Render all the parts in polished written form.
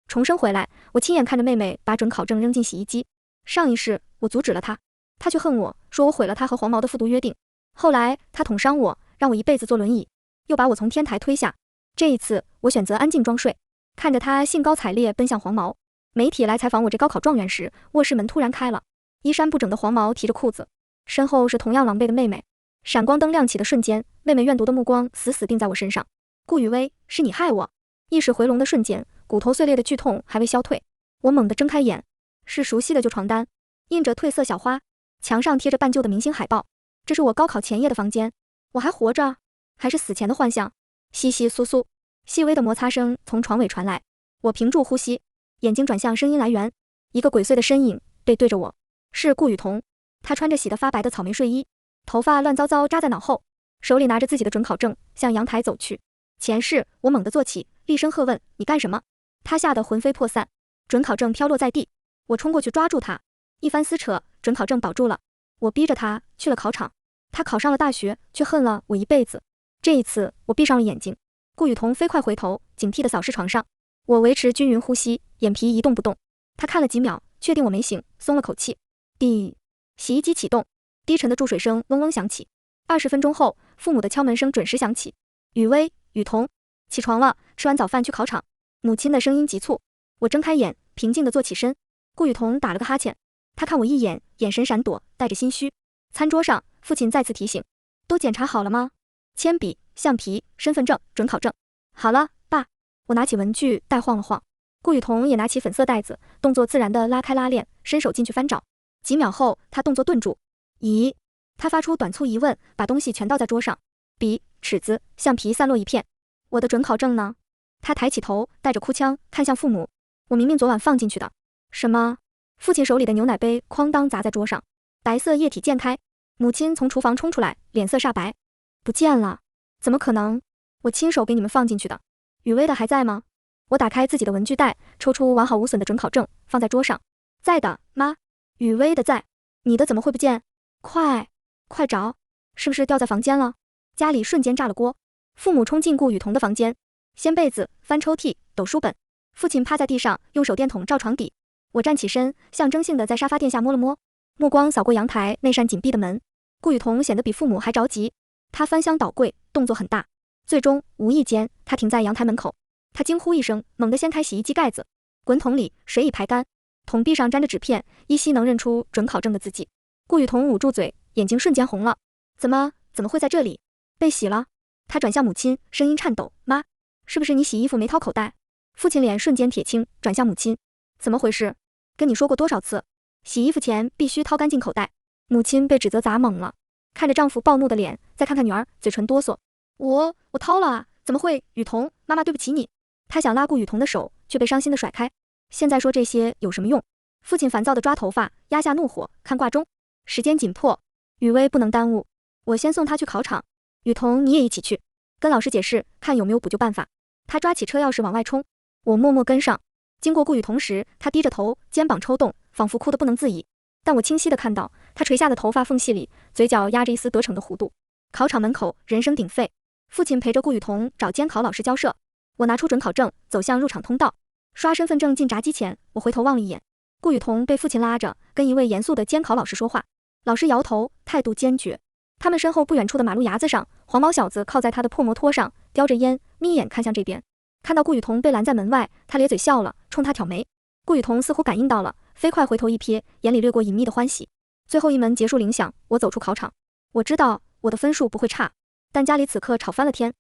重生回来，我亲眼看着妹妹把准考证扔进洗衣机。上一世我阻止了她，她却恨我，说我毁了她和黄毛的复读约定。后来她捅伤我，让我一辈子坐轮椅，又把我从天台推下。这一次我选择安静装睡，看着她兴高采烈奔向黄毛。媒体来采访我这高考状元时，卧室门突然开了，衣衫不整的黄毛提着裤子，身后是同样狼狈的妹妹。闪光灯亮起的瞬间，妹妹怨毒的目光死死定在我身上。顾雨薇，是你害我！意识回笼的瞬间，骨头碎裂的剧痛还未消退，我猛地睁开眼，是熟悉的旧床单，印着褪色小花，墙上贴着半旧的明星海报。这是我高考前夜的房间，我还活着，还是死前的幻象？窸窸窣窣，细微的摩擦声从床尾传来，我屏住呼吸，眼睛转向声音来源，一个鬼祟的身影背对着我，是顾雨桐。她穿着洗得发白的草莓睡衣，头发乱糟糟扎在脑后，手里拿着自己的准考证向阳台走去。前世，我猛地坐起，厉声喝问：“你干什么？”他吓得魂飞魄散，准考证飘落在地。我冲过去抓住他，一番撕扯，准考证保住了。我逼着他去了考场，他考上了大学，却恨了我一辈子。这一次，我闭上了眼睛。顾雨桐飞快回头，警惕地扫视床上。我维持均匀呼吸，眼皮一动不动。他看了几秒，确定我没醒，松了口气。洗衣机启动，低沉的注水声嗡嗡响起。20分钟后，父母的敲门声准时响起。雨薇，雨桐，起床了，吃完早饭去考场。母亲的声音急促。我睁开眼，平静地坐起身。顾雨桐打了个哈欠，他看我一眼，眼神闪躲，带着心虚。餐桌上，父亲再次提醒：“都检查好了吗？铅笔、橡皮、身份证、准考证。”好了，爸。我拿起文具袋晃了晃。顾雨桐也拿起粉色袋子，动作自然地拉开拉链，伸手进去翻找。几秒后，他动作顿住。咦？他发出短促疑问，把东西全倒在桌上，笔、尺子、橡皮散落一片。我的准考证呢？他抬起头，带着哭腔看向父母。我明明昨晚放进去的。什么？父亲手里的牛奶杯哐当砸在桌上，白色液体溅开。母亲从厨房冲出来，脸色煞白。不见了？怎么可能？我亲手给你们放进去的。雨薇的还在吗？我打开自己的文具袋，抽出完好无损的准考证，放在桌上。在的，妈。雨薇的在。你的怎么会不见？快找！是不是掉在房间了？家里瞬间炸了锅。父母冲进顾雨桐的房间，掀被子，翻抽屉，抖书本。父亲趴在地上，用手电筒照床底。我站起身，象征性的在沙发垫下摸了摸，目光扫过阳台那扇紧闭的门。顾雨桐显得比父母还着急，他翻箱倒柜，动作很大。最终，无意间，他停在阳台门口。他惊呼一声，猛地掀开洗衣机盖子，滚筒里水已排干，桶壁上沾着纸片，依稀能认出准考证的字迹。顾雨桐捂住嘴，眼睛瞬间红了。怎么会在这里？被洗了？他转向母亲，声音颤抖：“妈，是不是你洗衣服没掏口袋？”父亲脸瞬间铁青，转向母亲：“怎么回事？跟你说过多少次，洗衣服前必须掏干净口袋。”母亲被指责砸懵了，看着丈夫暴怒的脸，再看看女儿，嘴唇哆嗦：“我掏了啊，怎么会？雨桐，妈妈对不起你。”他想拉顾雨桐的手，却被伤心的甩开。现在说这些有什么用？父亲烦躁地抓头发，压下怒火，看挂钟，时间紧迫，雨薇不能耽误，我先送她去考场。雨桐，你也一起去，跟老师解释，看有没有补救办法。他抓起车钥匙往外冲，我默默跟上。经过顾雨桐时，他低着头，肩膀抽动，仿佛哭得不能自已。但我清晰地看到，他垂下的头发缝隙里，嘴角压着一丝得逞的弧度。考场门口人声鼎沸，父亲陪着顾雨桐找监考老师交涉。我拿出准考证，走向入场通道。刷身份证进闸机前，我回头望了一眼，顾雨桐被父亲拉着，跟一位严肃的监考老师说话。老师摇头，态度坚决。他们身后不远处的马路牙子上，黄毛小子靠在他的破摩托上，叼着烟，眯眼看向这边。看到顾雨桐被拦在门外，他咧嘴笑了，冲他挑眉。顾雨桐似乎感应到了，飞快回头一瞥，眼里掠过隐秘的欢喜。最后一门结束铃响，我走出考场。我知道我的分数不会差，但家里此刻吵翻了天。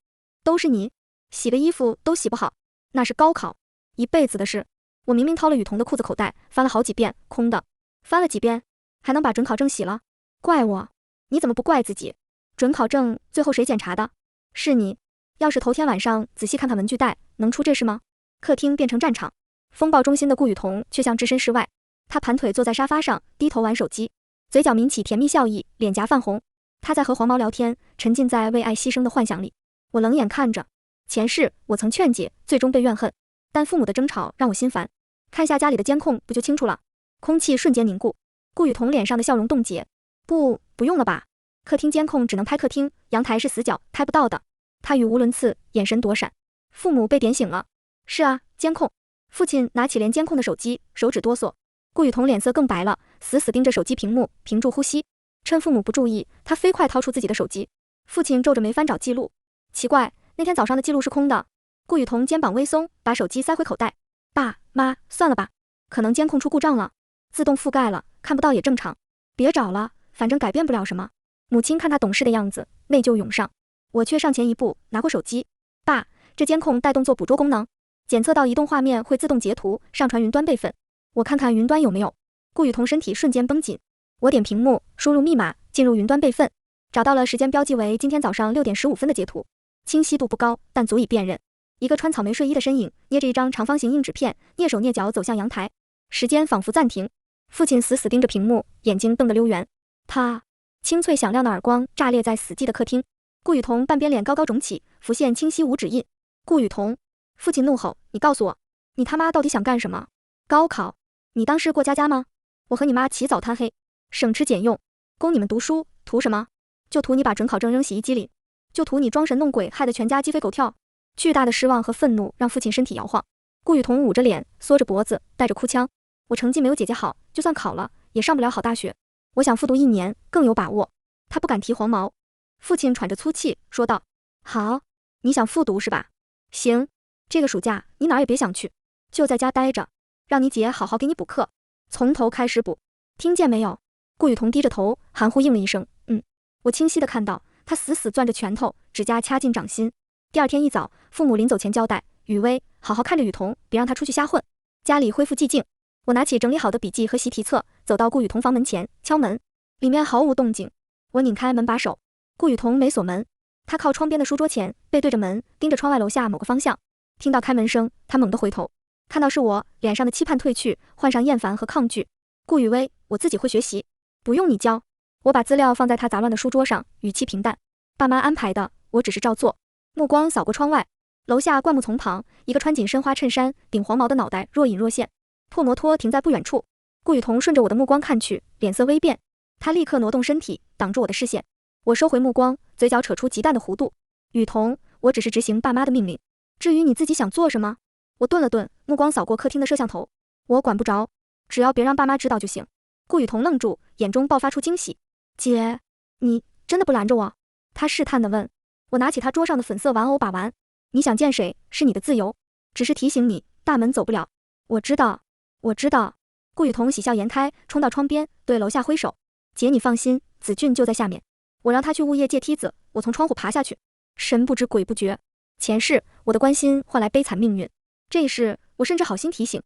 都是你，洗个衣服都洗不好，那是高考，一辈子的事。我明明掏了雨桐的裤子口袋，翻了好几遍，空的。翻了几遍，还能把准考证洗了？怪我？你怎么不怪自己？准考证最后谁检查的？是你。要是头天晚上仔细看看文具袋，能出这事吗？客厅变成战场，风暴中心的顾雨桐却像置身事外。他盘腿坐在沙发上，低头玩手机，嘴角抿起甜蜜笑意，脸颊泛红。他在和黄毛聊天，沉浸在为爱牺牲的幻想里。我冷眼看着。前世我曾劝解，最终被怨恨，但父母的争吵让我心烦。看下家里的监控不就清楚了？空气瞬间凝固，顾雨桐脸上的笑容冻结。不用了吧？客厅监控只能拍客厅，阳台是死角，拍不到的。他语无伦次，眼神躲闪。父母被点醒了。是啊，监控。父亲拿起连监控的手机，手指哆嗦。顾雨桐脸色更白了，死死盯着手机屏幕，屏住呼吸。趁父母不注意，他飞快掏出自己的手机。父亲皱着眉翻找记录，奇怪，那天早上的记录是空的。顾雨桐肩膀微松，把手机塞回口袋。爸妈，算了吧，可能监控出故障了，自动覆盖了，看不到也正常。别找了，反正改变不了什么。母亲看他懂事的样子，内疚涌上。我却上前一步，拿过手机。爸，这监控带动作捕捉功能，检测到移动画面会自动截图，上传云端备份。我看看云端有没有。顾雨桐身体瞬间绷紧。我点屏幕，输入密码，进入云端备份，找到了时间标记为今天早上6点15分的截图，清晰度不高，但足以辨认。一个穿草莓睡衣的身影，捏着一张长方形硬纸片，蹑手蹑脚走向阳台。时间仿佛暂停。父亲死死盯着屏幕，眼睛瞪得溜圆。他清脆响亮的耳光炸裂在死寂的客厅。顾雨桐半边脸高高肿起，浮现清晰五指印。顾雨桐，父亲怒吼：“你告诉我，你他妈到底想干什么？高考？你当是过家家吗？我和你妈起早贪黑，省吃俭用，供你们读书，图什么？就图你把准考证扔洗衣机里，就图你装神弄鬼，害得全家鸡飞狗跳。”巨大的失望和愤怒让父亲身体摇晃。顾雨桐捂着脸，缩着脖子，带着哭腔：“我成绩没有姐姐好，就算考了，也上不了好大学。我想复读1年，更有把握。”他不敢提黄毛。父亲喘着粗气说道：“好，你想复读是吧？行，这个暑假你哪儿也别想去，就在家待着，让你姐好好给你补课，从头开始补，听见没有？”顾雨桐低着头，含糊应了一声：“嗯。”我清晰地看到他死死攥着拳头，指甲掐进掌心。第二天一早，父母临走前交代：“雨薇，好好看着雨桐，别让她出去瞎混。”家里恢复寂静。我拿起整理好的笔记和习题册，走到顾雨桐房门前，敲门，里面毫无动静。我拧开门把手，顾雨桐没锁门，他靠窗边的书桌前，背对着门，盯着窗外楼下某个方向。听到开门声，他猛地回头，看到是我，脸上的期盼褪去，换上厌烦和抗拒。顾雨薇，我自己会学习，不用你教。我把资料放在他杂乱的书桌上，语气平淡：“爸妈安排的，我只是照做。”目光扫过窗外，楼下灌木丛旁，一个穿紧身花衬衫、顶黄毛的脑袋若隐若现。破摩托停在不远处，顾雨桐顺着我的目光看去，脸色微变。他立刻挪动身体，挡住我的视线。我收回目光，嘴角扯出极淡的弧度。雨桐，我只是执行爸妈的命令，至于你自己想做什么……我顿了顿，目光扫过客厅的摄像头。我管不着，只要别让爸妈知道就行。顾雨桐愣住，眼中爆发出惊喜。姐，你真的不拦着我？他试探地问。我拿起他桌上的粉色玩偶把玩，你想见谁是你的自由，只是提醒你，大门走不了。我知道，我知道。顾雨桐喜笑颜开，冲到窗边，对楼下挥手。姐，你放心，子俊就在下面。我让他去物业借梯子，我从窗户爬下去。神不知鬼不觉，前世我的关心换来悲惨命运，这一世我甚至好心提醒，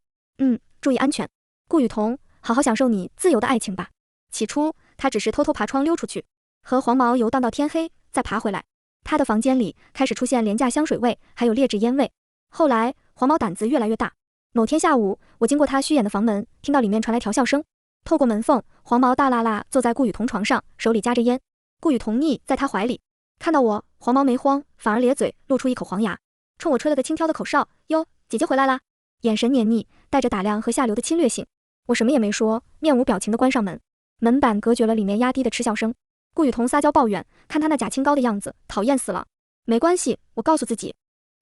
注意安全。顾雨桐，好好享受你自由的爱情吧。起初他只是偷偷爬窗溜出去，和黄毛游荡到天黑，再爬回来。他的房间里开始出现廉价香水味，还有劣质烟味。后来黄毛胆子越来越大。某天下午，我经过他虚掩的房门，听到里面传来调笑声。透过门缝，黄毛大喇喇坐在顾雨桐床上，手里夹着烟。顾雨桐腻在他怀里，看到我，黄毛没慌，反而咧嘴露出一口黄牙，冲我吹了个轻佻的口哨：“哟，姐姐回来啦！”眼神黏腻，带着打量和下流的侵略性。我什么也没说，面无表情地关上门。门板隔绝了里面压低的嗤笑声。顾雨桐撒娇抱怨，看他那假清高的样子，讨厌死了。没关系，我告诉自己，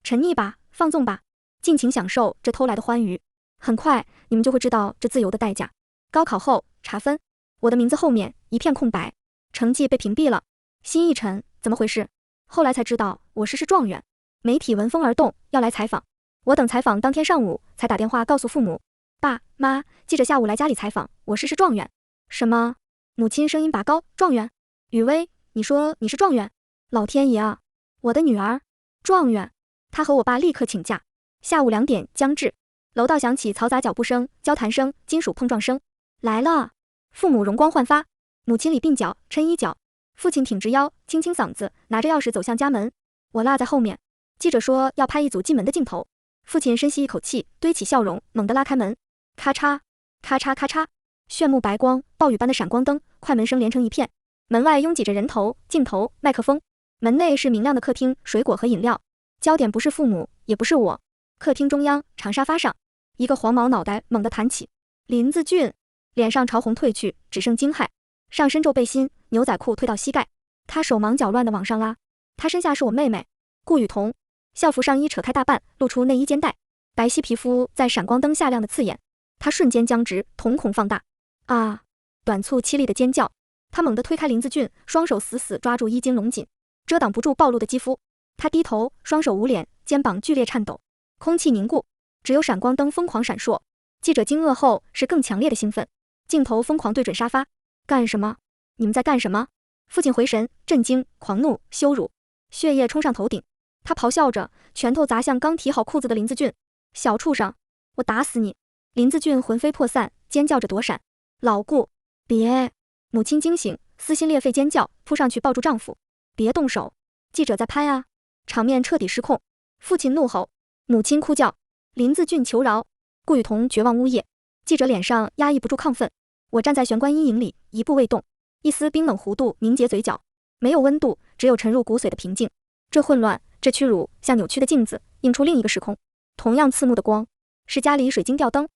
沉溺吧，放纵吧，尽情享受这偷来的欢愉。很快，你们就会知道这自由的代价。高考后，查分，我的名字后面一片空白，成绩被屏蔽了。心一沉，怎么回事？后来才知道，我是状元。媒体闻风而动，要来采访。我等采访当天上午才打电话告诉父母，爸妈，记者下午来家里采访，我是状元。什么？母亲声音拔高，状元？雨薇，你说你是状元？老天爷啊，我的女儿，状元！她和我爸立刻请假。下午2点将至，楼道响起嘈杂脚步声、交谈声、金属碰撞声。来了！父母容光焕发，母亲里鬓角、抻衣角，父亲挺直腰，清清嗓子，拿着钥匙走向家门。我落在后面。记者说要拍一组进门的镜头。父亲深吸一口气，堆起笑容，猛地拉开门。咔嚓，咔嚓咔嚓，炫目白光，暴雨般的闪光灯，快门声连成一片。门外拥挤着人头、镜头、麦克风。门内是明亮的客厅，水果和饮料。焦点不是父母，也不是我。客厅中央长沙发上，一个黄毛脑袋猛地弹起。林子俊脸上潮红褪去，只剩惊骇。上身皱背心，牛仔裤退到膝盖。他手忙脚乱地往上拉。他身下是我妹妹顾雨桐，校服上衣扯开大半，露出内衣肩带。白皙皮肤在闪光灯下亮得刺眼，他瞬间僵直，瞳孔放大。啊！短促凄厉的尖叫，他猛地推开林子俊，双手死死抓住衣襟拢紧，遮挡不住暴露的肌肤。他低头，双手捂脸，肩膀剧烈颤抖。空气凝固，只有闪光灯疯狂闪烁。记者惊愕后是更强烈的兴奋，镜头疯狂对准沙发。干什么？你们在干什么？父亲回神，震惊、狂怒、羞辱，血液冲上头顶。他咆哮着，拳头砸向刚提好裤子的林子俊。小畜生，我打死你！林子俊魂飞魄散，尖叫着躲闪。老顾，别！母亲惊醒，撕心裂肺尖叫，扑上去抱住丈夫。别动手！记者在拍啊！场面彻底失控。父亲怒吼，母亲哭叫，林子俊求饶，顾雨桐绝望呜咽。记者脸上压抑不住亢奋。我站在玄关阴影里，一步未动，一丝冰冷弧度凝结嘴角，没有温度，只有沉入骨髓的平静。这混乱，这屈辱，像扭曲的镜子，映出另一个时空。同样刺目的光，是家里水晶吊灯。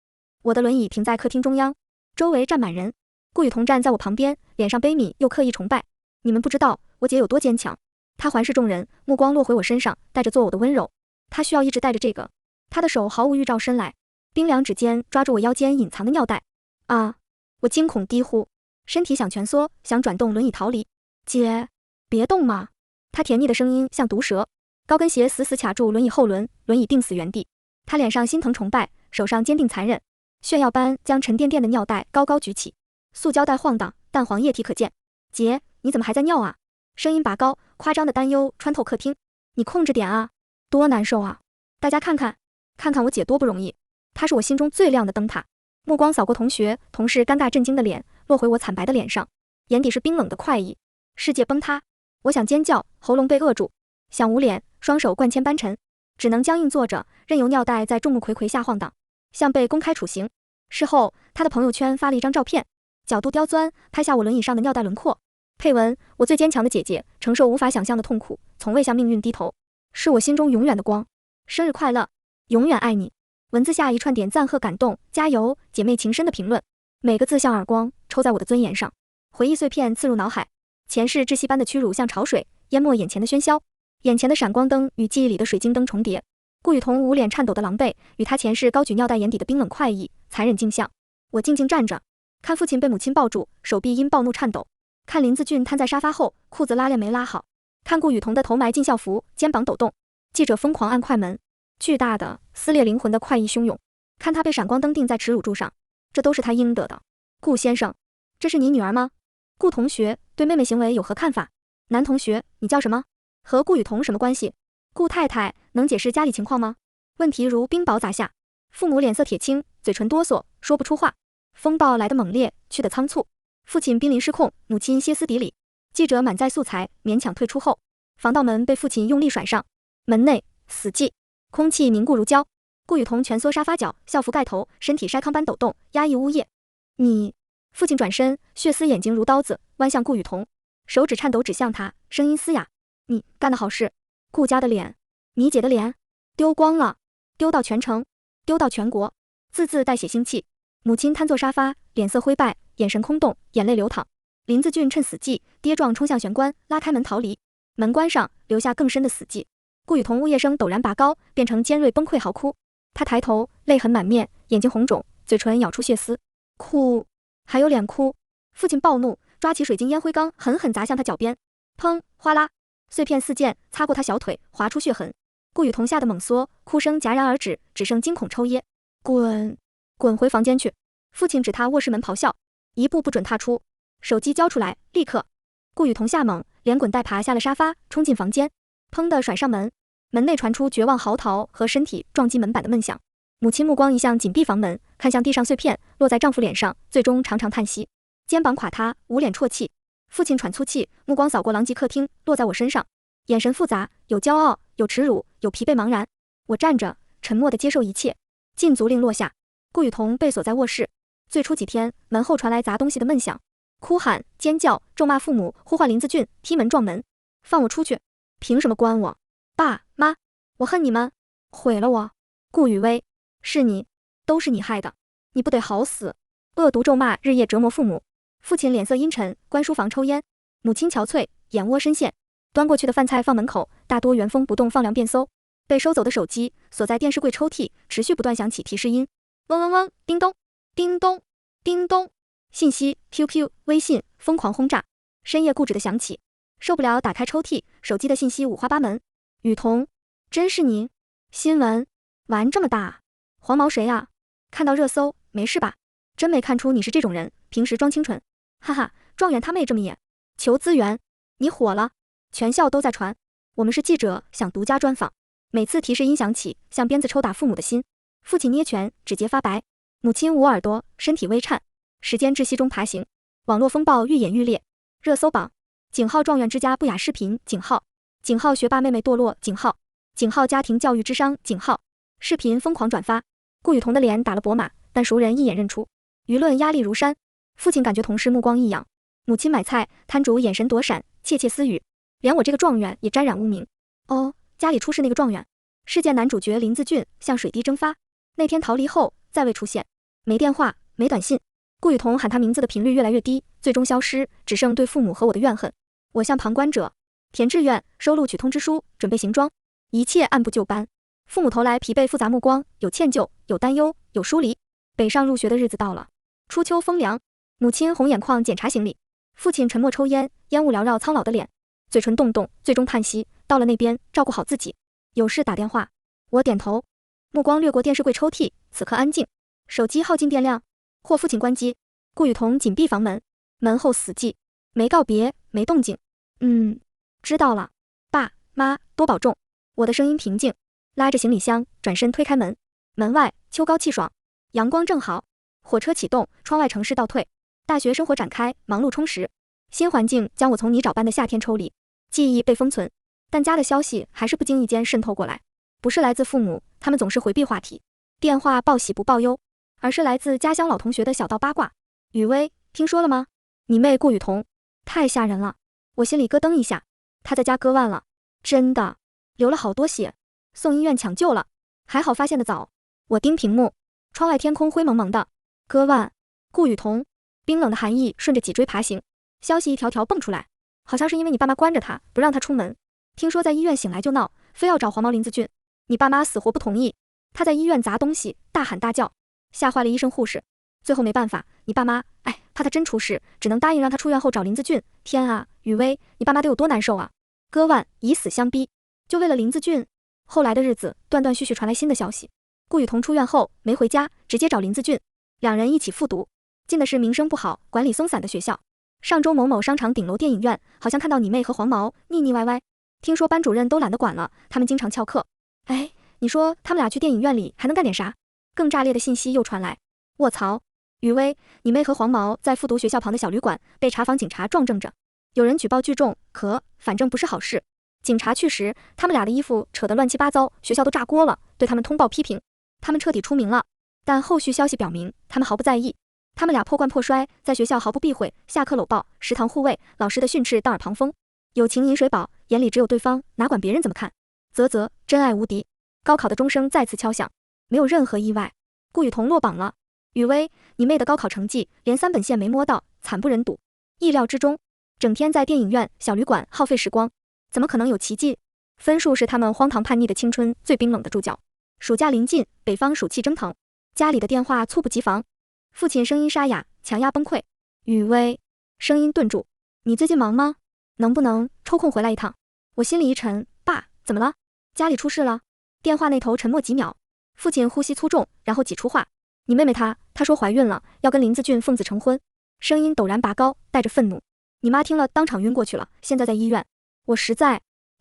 我的轮椅停在客厅中央，周围站满人。顾雨桐站在我旁边，脸上悲悯又刻意崇拜。你们不知道我姐有多坚强。她环视众人，目光落回我身上，带着做我的温柔。她需要一直带着这个。她的手毫无预兆伸来，冰凉指尖抓住我腰间隐藏的尿袋。啊！我惊恐低呼，身体想蜷缩，想转动轮椅逃离。姐，别动嘛！她甜腻的声音像毒蛇。高跟鞋死死卡住轮椅后轮，轮椅定死原地。她脸上心疼崇拜，手上坚定残忍，炫耀般将沉甸甸的尿袋高高举起。塑胶袋晃荡，淡黄液体可见。姐，你怎么还在尿啊？声音拔高，夸张的担忧穿透客厅。你控制点啊，多难受啊！大家看看，看看我姐多不容易。她是我心中最亮的灯塔。目光扫过同学、同事尴尬震惊的脸，落回我惨白的脸上，眼底是冰冷的快意。世界崩塌，我想尖叫，喉咙被扼住，想捂脸，双手灌铅般沉，只能僵硬坐着，任由尿袋在众目睽睽下晃荡，像被公开处刑。事后，他的朋友圈发了一张照片，角度刁钻，拍下我轮椅上的尿袋轮廓，配文：我最坚强的姐姐，承受无法想象的痛苦，从未向命运低头，是我心中永远的光。生日快乐，永远爱你。文字下一串点赞和感动，加油，姐妹情深的评论，每个字像耳光，抽在我的尊严上。回忆碎片刺入脑海，前世窒息般的屈辱像潮水，淹没眼前的喧嚣。眼前的闪光灯与记忆里的水晶灯重叠，顾雨桐捂脸颤抖的狼狈，与他前世高举尿袋眼底的冰冷快意，残忍镜像。我静静站着，看父亲被母亲抱住，手臂因暴怒颤抖；看林子俊瘫在沙发后，裤子拉链没拉好；看顾雨桐的头埋进校服，肩膀抖动。记者疯狂按快门，巨大的撕裂灵魂的快意汹涌。看他被闪光灯钉在耻辱柱上，这都是他应得的。顾先生，这是你女儿吗？顾同学对妹妹行为有何看法？男同学，你叫什么？和顾雨桐什么关系？顾太太能解释家里情况吗？问题如冰雹砸下，父母脸色铁青，嘴唇哆嗦，说不出话。风暴来得猛烈，去得仓促，父亲濒临失控，母亲歇斯底里。记者满载素材，勉强退出后，防盗门被父亲用力甩上，门内死寂，空气凝固如胶。顾雨桐蜷缩沙发角，校服盖头，身体筛糠般抖动，压抑呜咽。你……父亲转身，血丝眼睛如刀子，弯向顾雨桐，手指颤抖指向他，声音嘶哑。你干的好事。顾家的脸，你姐的脸，丢光了，丢到全城，丢到全国，字字带血腥气。母亲瘫坐沙发，脸色灰败，眼神空洞，眼泪流淌。林子俊趁死寂，跌撞冲向玄关，拉开门逃离。门关上，留下更深的死寂。顾雨桐呜咽声陡然拔高，变成尖锐崩溃嚎哭。他抬头，泪痕满面，眼睛红肿，嘴唇咬出血丝。哭，还有脸哭。父亲暴怒，抓起水晶烟灰缸，狠狠砸向他脚边。砰，哗啦，碎片四溅，擦过他小腿，划出血痕。顾雨桐吓得猛缩，哭声戛然而止，只剩惊恐抽噎。滚，滚回房间去！父亲指他卧室门咆哮，一步不准踏出。手机交出来，立刻！顾雨桐吓懵，连滚带爬下了沙发，冲进房间，砰地甩上门。门内传出绝望嚎啕和身体撞击门板的闷响。母亲目光移向紧闭房门，看向地上碎片，落在丈夫脸上，最终长长叹息，肩膀垮塌，捂脸啜泣。父亲喘粗气，目光扫过狼藉客厅，落在我身上，眼神复杂，有骄傲，有耻辱，有疲惫茫然。我站着，沉默地接受一切。禁足令落下，顾雨桐被锁在卧室。最初几天，门后传来砸东西的闷响，哭喊、尖叫、咒骂父母，呼唤林子俊，踢门撞门，放我出去！凭什么关我？爸妈，我恨你们，毁了我！顾雨薇，是你，都是你害的，你不得好死！恶毒咒骂日夜折磨父母。父亲脸色阴沉，关书房抽烟。母亲憔悴，眼窝深陷，端过去的饭菜放门口，大多原封不动放凉便馊。被收走的手机锁在电视柜抽屉，持续不断响起提示音，嗡嗡嗡，叮咚，叮咚，叮咚，信息、QQ、微信疯狂轰炸，深夜固执的响起，受不了，打开抽屉，手机的信息五花八门。雨桐，真是你？新闻，玩这么大啊？黄毛谁啊？看到热搜，没事吧？真没看出你是这种人，平时装清纯。哈哈，状元他妹这么野，求资源，你火了，全校都在传。我们是记者，想独家专访。每次提示音响起，像鞭子抽打父母的心。父亲捏拳，指节发白；母亲捂耳朵，身体微颤。时间窒息中爬行，网络风暴愈演愈烈。热搜榜：井号状元之家不雅视频，井号；井号学霸妹妹堕落，井号；井号家庭教育之殇，井号。视频疯狂转发，顾雨桐的脸打了薄码，但熟人一眼认出。舆论压力如山，父亲感觉同事目光异样，母亲买菜，摊主眼神躲闪，窃窃私语，连我这个状元也沾染污名。哦，家里出事那个状元，事件男主角林子俊像水滴蒸发，那天逃离后再未出现，没电话，没短信。顾雨桐喊他名字的频率越来越低，最终消失，只剩对父母和我的怨恨。我像旁观者，填志愿，收录取通知书，准备行装，一切按部就班。父母投来疲惫复杂目光，有歉疚，有担忧，有疏离。北上入学的日子到了，初秋风凉，母亲红眼眶检查行李，父亲沉默抽烟，烟雾缭绕苍老的脸，嘴唇动动，最终叹息，到了那边照顾好自己，有事打电话。我点头，目光掠过电视柜抽屉，此刻安静，手机耗尽电量，或父亲关机。顾雨桐紧闭房门，门后死寂，没告别，没动静。知道了，爸妈多保重。我的声音平静，拉着行李箱转身推开门，门外秋高气爽，阳光正好，火车启动，窗外城市倒退，大学生活展开，忙碌充实。新环境将我从泥沼般的夏天抽离，记忆被封存，但家的消息还是不经意间渗透过来，不是来自父母，他们总是回避话题，电话报喜不报忧，而是来自家乡老同学的小道八卦。雨薇，听说了吗？你妹顾雨桐，太吓人了，我心里咯噔一下，她在家割腕了，真的，流了好多血，送医院抢救了，还好发现的早。我盯屏幕，窗外天空灰蒙蒙的，割腕，顾雨桐，冰冷的寒意顺着脊椎爬行，消息一条条蹦出来，好像是因为你爸妈关着他，不让他出门，听说在医院醒来就闹，非要找黄毛林子俊，你爸妈死活不同意，他在医院砸东西，大喊大叫，吓坏了医生护士，最后没办法，你爸妈，怕他真出事，只能答应让他出院后找林子俊。天啊，雨薇，你爸妈得有多难受啊！割腕，以死相逼，就为了林子俊。后来的日子，断断续续传来新的消息，顾雨桐出院后没回家，直接找林子俊，两人一起复读，进的是名声不好、管理松散的学校。上周某某商场顶楼电影院，好像看到你妹和黄毛腻腻歪歪，听说班主任都懒得管了，他们经常翘课。你说他们俩去电影院里还能干点啥？更炸裂的信息又传来，卧槽！雨薇，你妹和黄毛在复读学校旁的小旅馆被查房警察撞正着，有人举报聚众，反正不是好事。警察去时，他们俩的衣服扯得乱七八糟，学校都炸锅了，对他们通报批评，他们彻底出名了。但后续消息表明，他们毫不在意，他们俩破罐破摔，在学校毫不避讳，下课搂抱，食堂护卫，老师的训斥当耳旁风，友情饮水饱，眼里只有对方，哪管别人怎么看。真爱无敌。高考的钟声再次敲响，没有任何意外，顾雨桐落榜了。雨薇，你妹的高考成绩连3本线没摸到，惨不忍睹。意料之中，整天在电影院、小旅馆耗费时光，怎么可能有奇迹？分数是他们荒唐叛逆的青春最冰冷的注脚。暑假临近，北方暑气蒸腾，家里的电话猝不及防，父亲声音沙哑，强压崩溃。雨薇，声音顿住，你最近忙吗？能不能抽空回来一趟？我心里一沉，爸，怎么了？家里出事了？电话那头沉默几秒，父亲呼吸粗重，然后挤出话，你妹妹她说怀孕了，要跟林子俊奉子成婚，声音陡然拔高，带着愤怒。你妈听了当场晕过去了，现在在医院。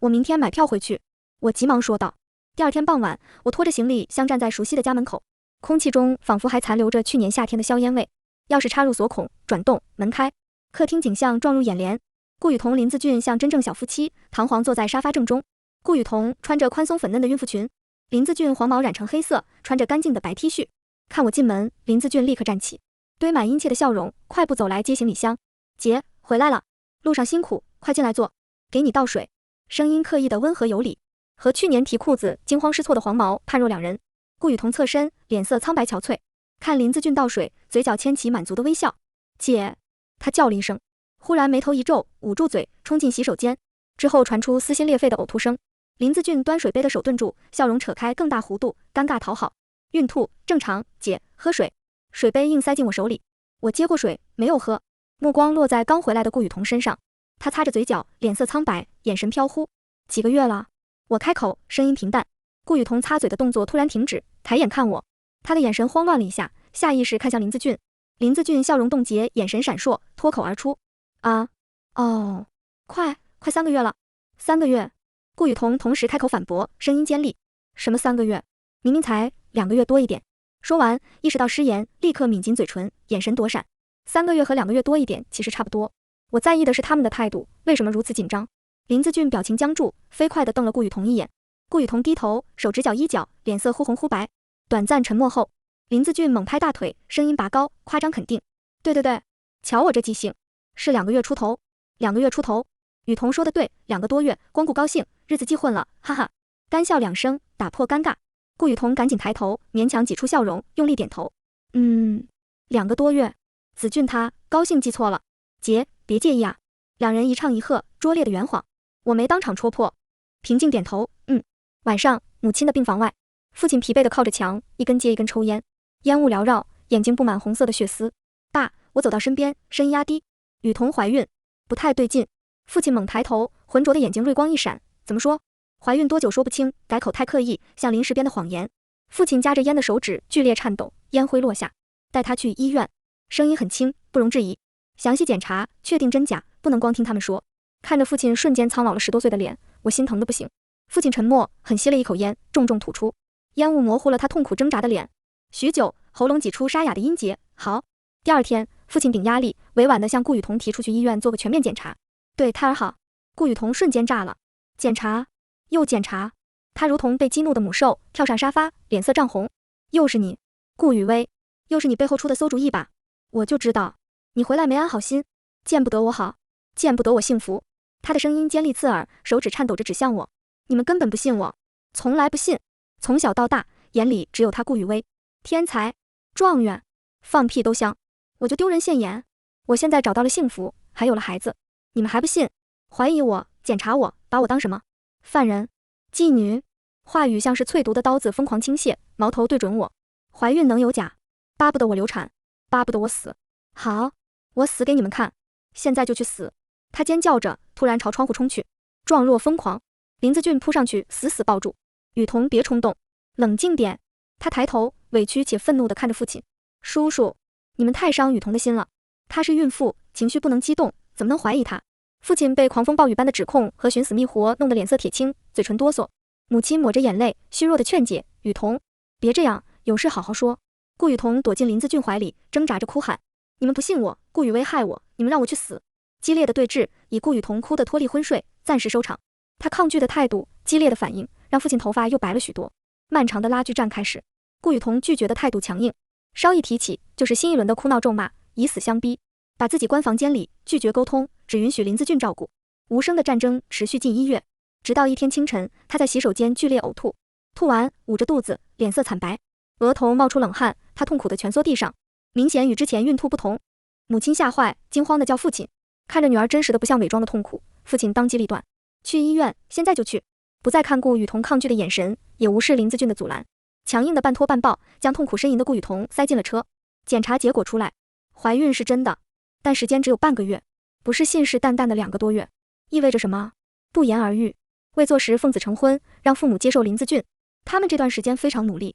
我明天买票回去。我急忙说道。第二天傍晚，我拖着行李箱站在熟悉的家门口，空气中仿佛还残留着去年夏天的硝烟味。钥匙插入锁孔，转动，门开，客厅景象撞入眼帘。顾雨桐、林子俊像真正小夫妻，堂皇坐在沙发正中。顾雨桐穿着宽松粉嫩的孕妇裙，林子俊黄毛染成黑色，穿着干净的白 T 恤。看我进门，林子俊立刻站起，堆满殷切的笑容，快步走来接行李箱。姐，回来了，路上辛苦，快进来坐，给你倒水。声音刻意的温和有礼，和去年提裤子惊慌失措的黄毛判若两人。顾雨桐侧身，脸色苍白憔悴，看林子俊倒水，嘴角牵起满足的微笑。姐，他叫了一声，忽然眉头一皱，捂住嘴，冲进洗手间，之后传出撕心裂肺的呕吐声。林子俊端水杯的手顿住，笑容扯开更大弧度，尴尬讨好。孕吐，正常，姐，喝水。水杯硬塞进我手里，我接过水，没有喝，目光落在刚回来的顾雨桐身上，他擦着嘴角，脸色苍白，眼神飘忽。几个月了？我开口，声音平淡。顾雨桐擦嘴的动作突然停止，抬眼看我，他的眼神慌乱了一下，下意识看向林子俊。林子俊笑容冻结，眼神闪烁，脱口而出：啊，哦，快3个月了。3个月。顾雨桐同时开口反驳，声音尖利：什么3个月？明明才2个月多一点。说完，意识到失言，立刻抿紧嘴唇，眼神躲闪。3个月和2个月多一点其实差不多。我在意的是他们的态度，为什么如此紧张？林子俊表情僵住，飞快地瞪了顾雨桐一眼。顾雨桐低头，手指角衣角，脸色忽红忽白。短暂沉默后，林子俊猛拍大腿，声音拔高，夸张肯定：对，瞧我这记性，是2个月出头。2个月出头。雨桐说的对，2个多月，光顾高兴，日子记混了，哈哈。干笑2声，打破尴尬。顾雨桐赶紧抬头，勉强挤出笑容，用力点头。2个多月。子俊他高兴记错了，姐别介意啊。两人一唱一和，拙劣的圆谎，我没当场戳破，平静点头。晚上，母亲的病房外，父亲疲惫地靠着墙，一根接一根抽烟，烟雾缭绕，眼睛布满红色的血丝。爸，我走到身边，声音压低：雨桐怀孕，不太对劲。父亲猛抬头，浑浊的眼睛锐光一闪，怎么说？怀孕多久说不清，改口太刻意，像临时编的谎言。父亲夹着烟的手指剧烈颤抖，烟灰落下。带他去医院，声音很轻，不容置疑。详细检查，确定真假，不能光听他们说。看着父亲瞬间苍老了10多岁的脸，我心疼的不行。父亲沉默，狠吸了一口烟，重重吐出，烟雾模糊了他痛苦挣扎的脸。许久，喉咙挤出沙哑的音节：好。第二天，父亲顶压力，委婉地向顾雨桐提出去医院做个全面检查，对胎儿好。顾雨桐瞬间炸了，检查又检查，他如同被激怒的母兽，跳上沙发，脸色涨红。又是你，顾雨薇，又是你背后出的馊主意吧？我就知道，你回来没安好心，见不得我好，见不得我幸福。他的声音尖利刺耳，手指颤抖着指向我。你们根本不信我，从来不信。从小到大，眼里只有他顾雨薇，天才，状元，放屁都香。我就丢人现眼。我现在找到了幸福，还有了孩子，你们还不信？怀疑我，检查我，把我当什么？犯人？妓女？话语像是淬毒的刀子疯狂倾泻，矛头对准我。怀孕能有假？巴不得我流产，巴不得我死。好，我死给你们看，现在就去死。他尖叫着，突然朝窗户冲去，状若疯狂。林子俊扑上去，死死抱住。雨桐别冲动，冷静点。他抬头，委屈且愤怒地看着父亲。叔叔，你们太伤雨桐的心了。她是孕妇，情绪不能激动，怎么能怀疑她？父亲被狂风暴雨般的指控和寻死觅活弄得脸色铁青，嘴唇哆嗦。母亲抹着眼泪，虚弱地劝解：雨桐，别这样，有事好好说。顾雨桐躲进林子俊怀里，挣扎着哭喊：你们不信我，顾雨薇害我，你们让我去死。激烈的对峙以顾雨桐哭得脱力昏睡暂时收场。他抗拒的态度，激烈的反应，让父亲头发又白了许多。漫长的拉锯战开始，顾雨桐拒绝的态度强硬，稍一提起就是新一轮的哭闹咒骂，以死相逼，把自己关房间里，拒绝沟通，只允许林子俊照顾。无声的战争持续近1月，直到一天清晨，他在洗手间剧烈呕吐，吐完捂着肚子，脸色惨白，额头冒出冷汗，他痛苦地蜷缩地上，明显与之前孕吐不同。母亲吓坏，惊慌地叫父亲。看着女儿真实的不像伪装的痛苦，父亲当机立断：去医院，现在就去。不再看顾雨桐抗拒的眼神，也无视林子俊的阻拦，强硬的半拖半抱，将痛苦呻吟的顾雨桐塞进了车。检查结果出来，怀孕是真的，但时间只有半个月，不是信誓旦旦的2个多月。意味着什么？不言而喻。未做时奉子成婚，让父母接受林子俊。他们这段时间非常努力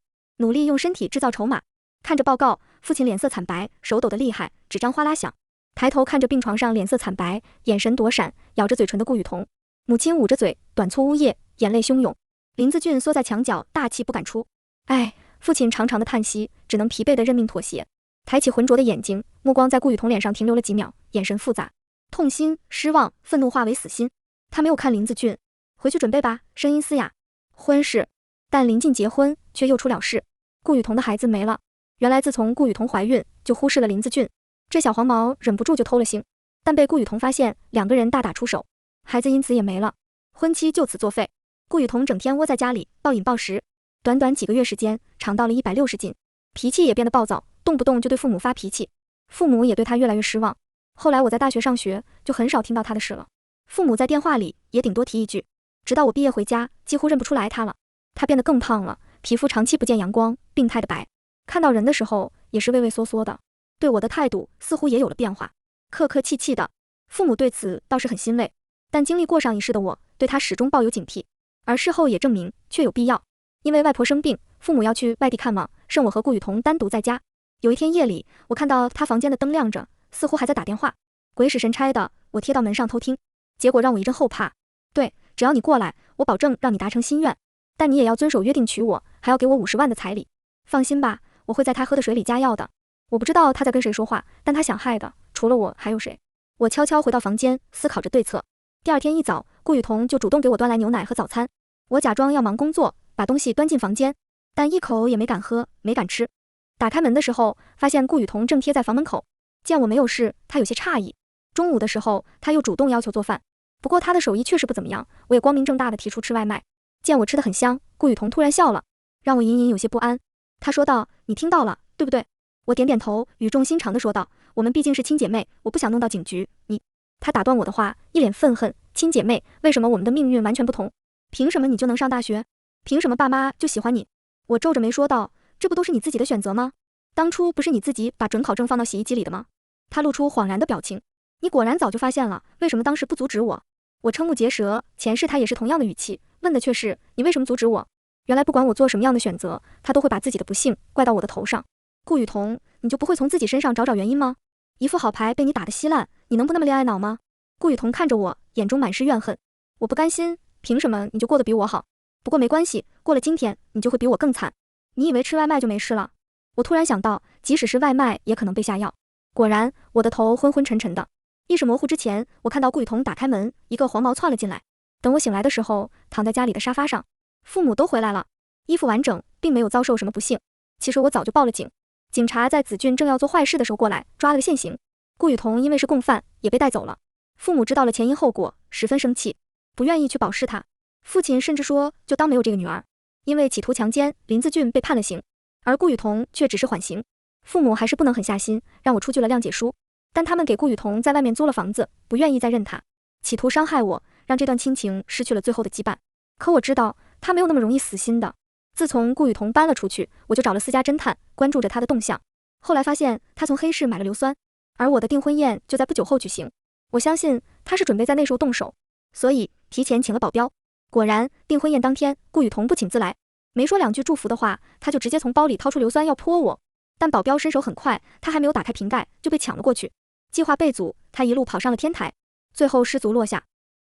用身体制造筹码。看着报告，父亲脸色惨白，手抖得厉害，纸张哗啦响。抬头看着病床上脸色惨白，眼神躲闪，咬着嘴唇的顾雨桐。母亲捂着嘴，短促呜咽，眼泪汹涌。林子俊缩在墙角，大气不敢出。唉，父亲长长的叹息，只能疲惫地认命妥协。抬起浑浊的眼睛，目光在顾雨桐脸上停留了几秒，眼神复杂，痛心、失望、愤怒化为死心。他没有看林子俊，回去准备吧，声音嘶哑。婚事，但临近结婚，却又出了事。顾雨桐的孩子没了。原来自从顾雨桐怀孕，就忽视了林子俊。这小黄毛忍不住就偷了腥，但被顾雨桐发现，2个人大打出手，孩子因此也没了，婚期就此作废。顾雨桐整天窝在家里，暴饮暴食，短短几个月时间，长到了160斤，脾气也变得暴躁，动不动就对父母发脾气。父母也对他越来越失望。后来我在大学上学，就很少听到他的事了。父母在电话里也顶多提一句：直到我毕业回家，几乎认不出来他了。他变得更胖了，皮肤长期不见阳光，病态的白，看到人的时候也是畏畏缩缩的，对我的态度似乎也有了变化，客客气气的。父母对此倒是很欣慰，但经历过上一世的我，对他始终抱有警惕。而事后也证明，确有必要。因为外婆生病，父母要去外地看望，剩我和顾雨桐单独在家。有一天夜里，我看到他房间的灯亮着，似乎还在打电话。鬼使神差的，我贴到门上偷听，结果让我一阵后怕。对，只要你过来，我保证让你达成心愿，但你也要遵守约定娶我，还要给我50万的彩礼。放心吧，我会在他喝的水里加药的。我不知道他在跟谁说话，但他想害的除了我还有谁？我悄悄回到房间，思考着对策。第二天一早，顾雨桐就主动给我端来牛奶和早餐。我假装要忙工作，把东西端进房间，但一口也没敢喝，没敢吃。打开门的时候，发现顾雨桐正贴在房门口。见我没有事，他有些诧异。中午的时候，他又主动要求做饭，不过他的手艺确实不怎么样，我也光明正大的提出吃外卖。见我吃得很香，顾雨桐突然笑了，让我隐隐有些不安。他说道：“你听到了，对不对？”我点点头，语重心长地说道：“我们毕竟是亲姐妹，我不想弄到警局。你……”他打断我的话，一脸愤恨：“亲姐妹，为什么我们的命运完全不同？凭什么你就能上大学？凭什么爸妈就喜欢你？”我皱着眉说道：“这不都是你自己的选择吗？当初不是你自己把准考证放到洗衣机里的吗？”他露出恍然的表情：“你果然早就发现了，为什么当时不阻止我？”我瞠目结舌，前世他也是同样的语气，问的却是：“你为什么阻止我？”原来不管我做什么样的选择，他都会把自己的不幸怪到我的头上。顾雨桐，你就不会从自己身上找找原因吗？一副好牌被你打得稀烂，你能不那么恋爱脑吗？顾雨桐看着我，眼中满是怨恨。我不甘心，凭什么你就过得比我好？不过没关系，过了今天，你就会比我更惨。你以为吃外卖就没事了？我突然想到，即使是外卖，也可能被下药。果然，我的头昏昏沉沉的。意识模糊之前，我看到顾雨桐打开门，一个黄毛窜了进来。等我醒来的时候，躺在家里的沙发上，父母都回来了，衣服完整，并没有遭受什么不幸。其实我早就报了警。警察在子俊正要做坏事的时候过来，抓了个现行。顾雨桐因为是共犯，也被带走了。父母知道了前因后果，十分生气，不愿意去保释他。父亲甚至说，就当没有这个女儿。因为企图强奸，林子俊被判了刑，而顾雨桐却只是缓刑。父母还是不能狠下心，让我出具了谅解书。但他们给顾雨桐在外面租了房子，不愿意再认他，企图伤害我，让这段亲情失去了最后的羁绊。可我知道，他没有那么容易死心的。自从顾雨桐搬了出去，我就找了私家侦探，关注着他的动向。后来发现他从黑市买了硫酸，而我的订婚宴就在不久后举行。我相信他是准备在那时候动手，所以提前请了保镖。果然，订婚宴当天，顾雨桐不请自来，没说两句祝福的话，他就直接从包里掏出硫酸要泼我。但保镖身手很快，他还没有打开瓶盖就被抢了过去。计划被阻，他一路跑上了天台，最后失足落下。